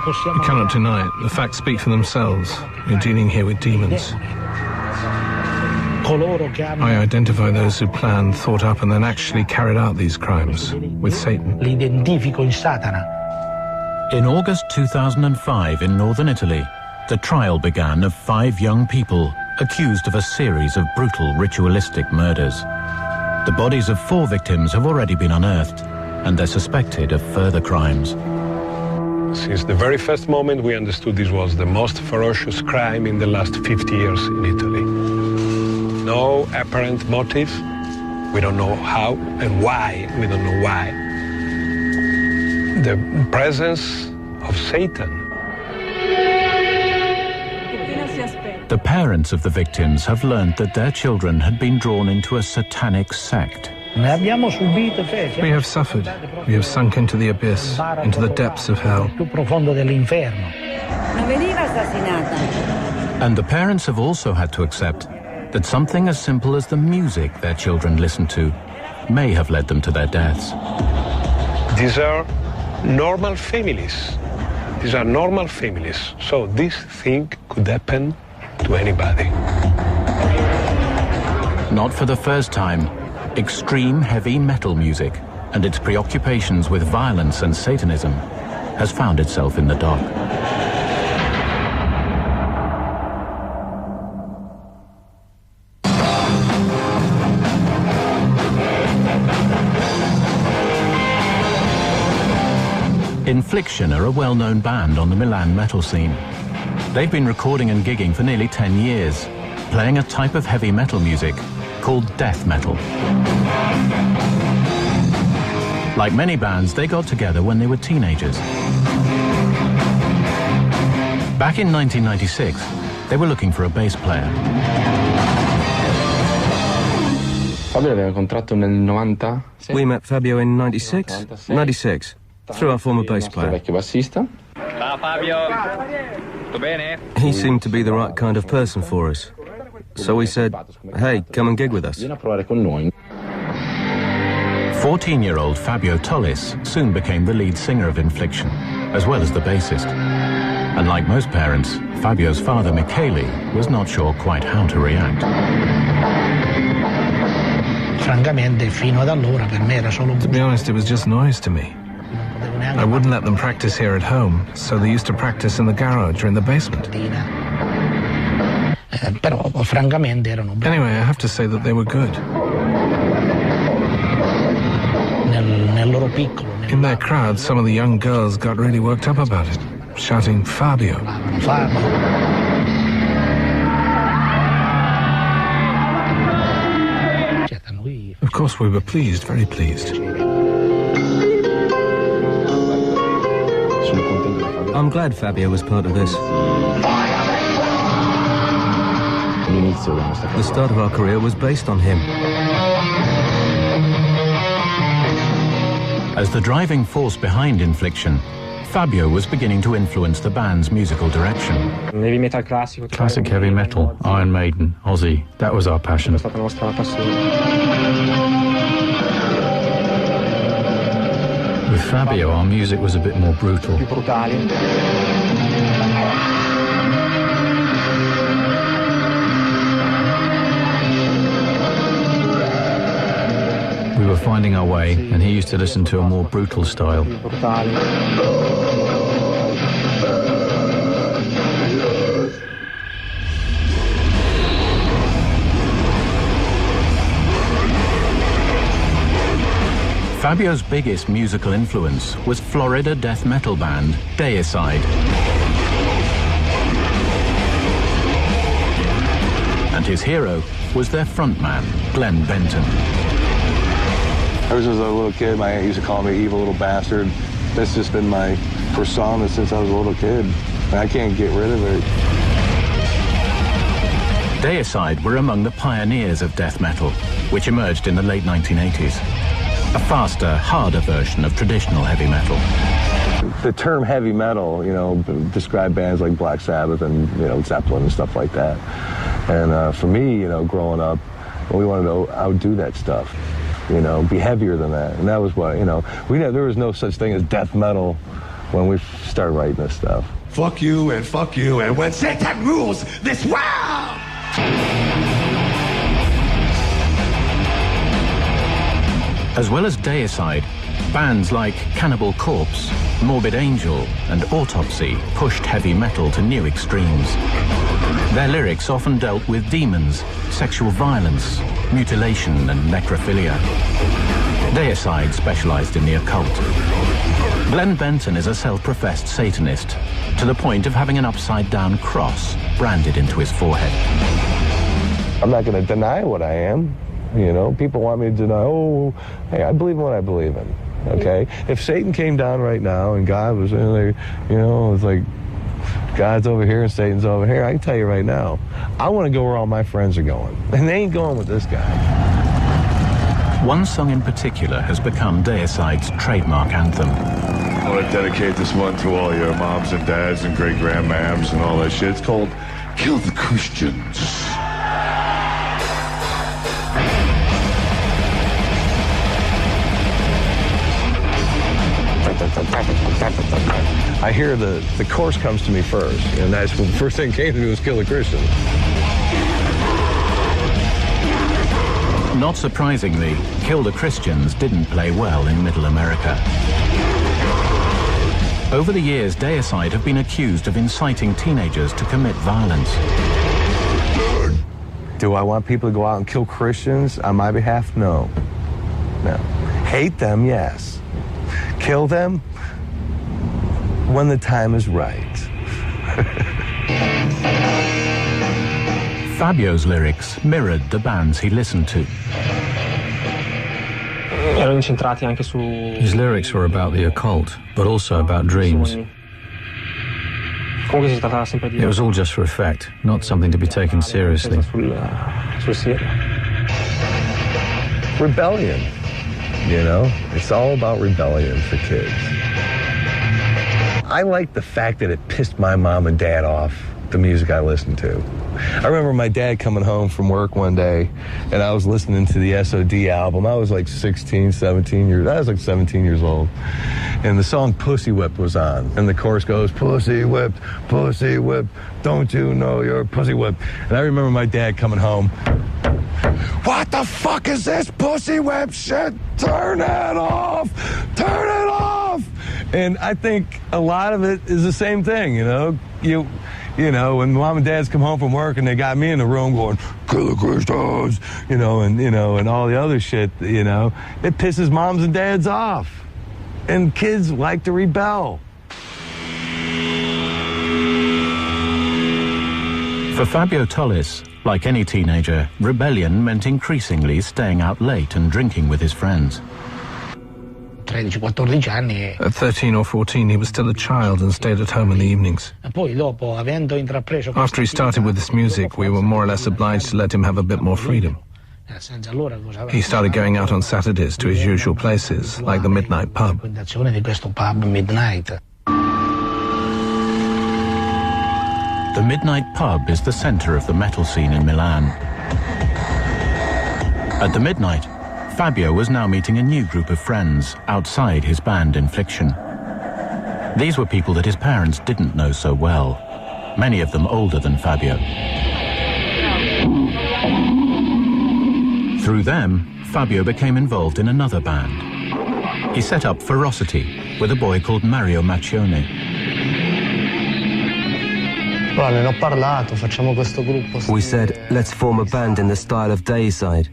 We cannot deny it. The facts speak for themselves. We're dealing here with demons. I identify those who planned, thought up, and then actually carried out these crimes with Satan. In August 2005 in northern Italy, the trial began of 5 young people accused of a series of brutal ritualistic murders. The bodies of 4 victims have already been unearthed, and they're suspected of further crimes. Since the very first moment we understood this was the most ferocious crime in the last 50 years in Italy. No apparent motive. We don't know how and why. We don't know why. The presence of Satan. The parents of the victims have learned that their children had been drawn into a satanic sect. We have suffered. We have sunk into the abyss, into the depths of hell. And the parents have also had to accept that something as simple as the music their children listen to may have led them to their deaths. These are normal families. These are normal families. So this thing could happen to anybody. Not for the first time, extreme heavy metal music and its preoccupations with violence and Satanism has found itself in the dock. Infliction are a well-known band on the Milan metal scene. They've been recording and gigging for nearly 10 years, playing a type of heavy metal music called death metal. Like many bands, they got together when they were teenagers. Back in 1996, they were looking for a bass player. We met Fabio in 96? 96. Through our former bass player. He seemed to be the right kind of person for us. So we said, hey, come and gig with us. 14-year-old Fabio Tollis soon became the lead singer of Infliction, as well as the bassist. And like most parents, Fabio's father, Michele, was not sure quite how to react. To be honest, it was just noise to me. I wouldn't let them practice here at home, so they used to practice in the garage or in the basement. Anyway, I have to say that they were good. In their crowd, some of the young girls got really worked up about it, shouting, Fabio. Of course, we were pleased, very pleased. I'm glad Fabio was part of this. The start of our career was based on him. As the driving force behind Infliction, Fabio was beginning to influence the band's musical direction. Classic heavy metal, Iron Maiden, Ozzy, that was our passion. With Fabio, our music was a bit more brutal. We were finding our way, and he used to listen to a more brutal style. Fabio's biggest musical influence was Florida death metal band Deicide. And his hero was their frontman, Glenn Benton. Ever since I was a little kid, my aunt used to call me evil little bastard. That's just been my persona since I was a little kid. And I can't get rid of it. Deicide were among the pioneers of death metal, which emerged in the late 1980s. A faster, harder version of traditional heavy metal. The term heavy metal, you know, described bands like Black Sabbath and, you know, Zeppelin and stuff like that. And for me, you know, growing up, we wanted to outdo that stuff, you know, be heavier than that. And that was what, you know, there was no such thing as death metal when we started writing this stuff. Fuck you, and when Satan rules this world! As well as Deicide, bands like Cannibal Corpse, Morbid Angel, and Autopsy pushed heavy metal to new extremes. Their lyrics often dealt with demons, sexual violence, mutilation, and necrophilia. Deicide specialized in the occult. Glenn Benton is a self-professed Satanist, to the point of having an upside-down cross branded into his forehead. I'm not going to deny what I am. You know, people want me to deny, oh, hey, I believe in what I believe in, okay? If Satan came down right now and God was in there, you know, it's like God's over here and Satan's over here, I can tell you right now, I want to go where all my friends are going, and they ain't going with this guy. One song in particular has become Deicide's trademark anthem. I want to dedicate this one to all your moms and dads and great-grandmams and all that shit. It's called Kill the Christians. I hear the chorus comes to me first, and that's when the first thing came to me was Kill the Christians. Not surprisingly, Kill the Christians didn't play well in Middle America. Over the years, Deicide have been accused of inciting teenagers to commit violence. Do I want people to go out and kill Christians on my behalf? No. No. Hate them, yes. Kill them when the time is right. Fabio's lyrics mirrored the bands he listened to. His lyrics were about the occult, but also about dreams. It was all just for effect, not something to be taken seriously. Rebellion, you know? It's all about rebellion for kids. I like the fact that it pissed my mom and dad off, the music I listened to. I remember my dad coming home from work one day, and I was listening to the SOD album. I was like 16, 17 years, I was like 17 years old. And the song Pussy Whipped was on. And the chorus goes, pussy whipped, don't you know you're pussy whipped? And I remember my dad coming home, what the fuck is this pussy whip shit? Turn it off! Turn it off! And I think a lot of it is the same thing, you know? You know, when mom and dads come home from work and they got me in the room going, kill the Christians, and all the other shit, you know, it pisses moms and dads off. And kids like to rebel. For Fabio Tollis, like any teenager, rebellion meant increasingly staying out late and drinking with his friends. At 13 or 14, he was still a child and stayed at home in the evenings. After he started with this music, we were more or less obliged to let him have a bit more freedom. He started going out on Saturdays to his usual places, like the Midnight Pub. The Midnight Pub is the center of the metal scene in Milan. At the Midnight, Fabio was now meeting a new group of friends outside his band Infliction. These were people that his parents didn't know so well, many of them older than Fabio. Through them, Fabio became involved in another band. He set up Ferocity with a boy called Mario Maccione. We said, let's form a band in the style of Deicide.